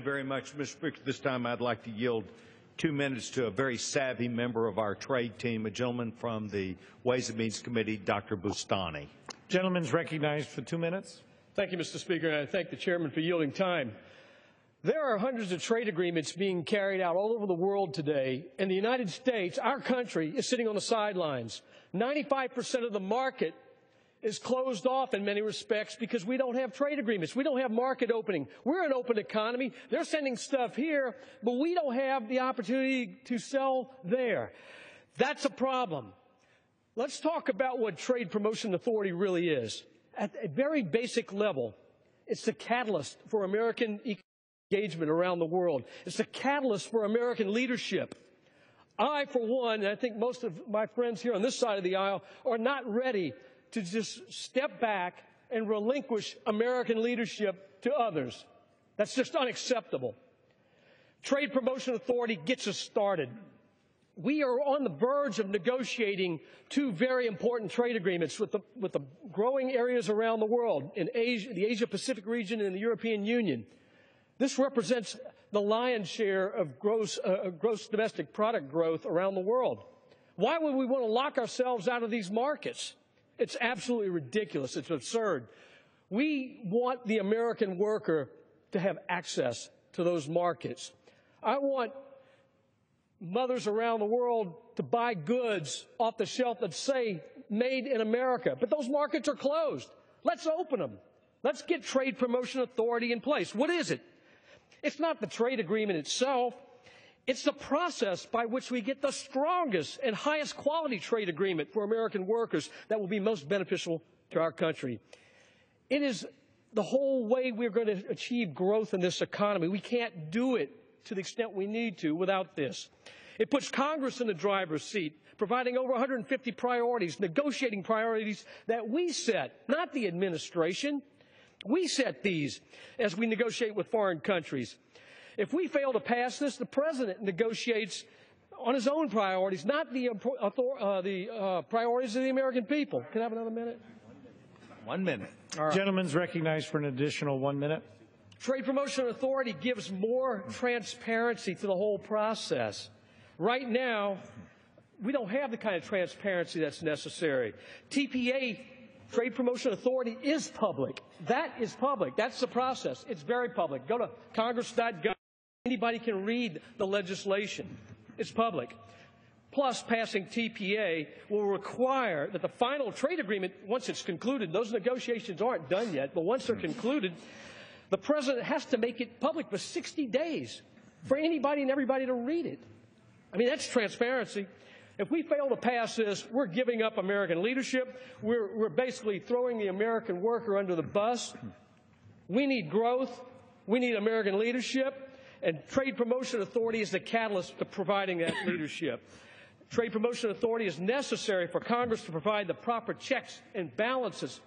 Very much, Mr. Speaker. This time I'd like to yield 2 minutes to a very savvy member of our trade team, a gentleman from the Ways and Means Committee, Dr. Boustany. Gentleman's recognized for 2 minutes. Thank you, Mr. Speaker, and I thank the chairman for yielding time. There are hundreds of trade agreements being carried out all over the world today, and the United States, our country, is sitting on the sidelines. 95% of the market is closed off in many respects because we don't have trade agreements. We don't have market opening. We're an open economy. They're sending stuff here, but we don't have the opportunity to sell there. That's a problem. Let's talk about what Trade Promotion Authority really is. At a very basic level, it's the catalyst for American engagement around the world. It's the catalyst for American leadership. I, for one, and I think most of my friends here on this side of the aisle, are not ready to just step back and relinquish American leadership to others. That's just unacceptable. Trade Promotion Authority gets us started. We are on the verge of negotiating 2 very important trade agreements with the growing areas around the world, in Asia, the Asia-Pacific region and the European Union. This represents the lion's share of gross domestic product growth around the world. Why would we want to lock ourselves out of these markets? It's absolutely ridiculous. It's absurd. We want the American worker to have access to those markets. I want mothers around the world to buy goods off the shelf that say made in America, but those markets are closed. Let's open them. Let's get Trade Promotion Authority in place. What is it? It's not the trade agreement itself. It's the process by which we get the strongest and highest quality trade agreement for American workers that will be most beneficial to our country. It is the whole way we're going to achieve growth in this economy. We can't do it to the extent we need to without this. It puts Congress in the driver's seat, providing over 150 priorities, negotiating priorities that we set, not the administration. We set these as we negotiate with foreign countries. If we fail to pass this, the President negotiates on his own priorities, not the priorities of the American people. Can I have another minute? 1 minute. All right. Gentleman's recognized for an additional 1 minute. Trade Promotion Authority gives more transparency to the whole process. Right now, we don't have the kind of transparency that's necessary. TPA, Trade Promotion Authority, is public. That is public. That's the process. It's very public. Go to congress.gov. Anybody can read the legislation. It's public. Plus, passing TPA will require that the final trade agreement, once it's concluded, those negotiations aren't done yet, but once they're concluded, the President has to make it public for 60 days for anybody and everybody to read it. I mean, that's transparency. If we fail to pass this, we're giving up American leadership. We're basically throwing the American worker under the bus. We need growth. We need American leadership. And Trade Promotion Authority is the catalyst to providing that leadership. Trade Promotion Authority is necessary for Congress to provide the proper checks and balances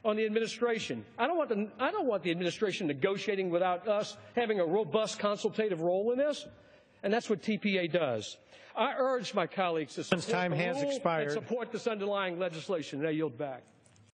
on the administration. I don't want the administration negotiating without us having a robust consultative role in this, and that's what TPA does. I urge my colleagues to support the rule and support this underlying legislation. And I yield back.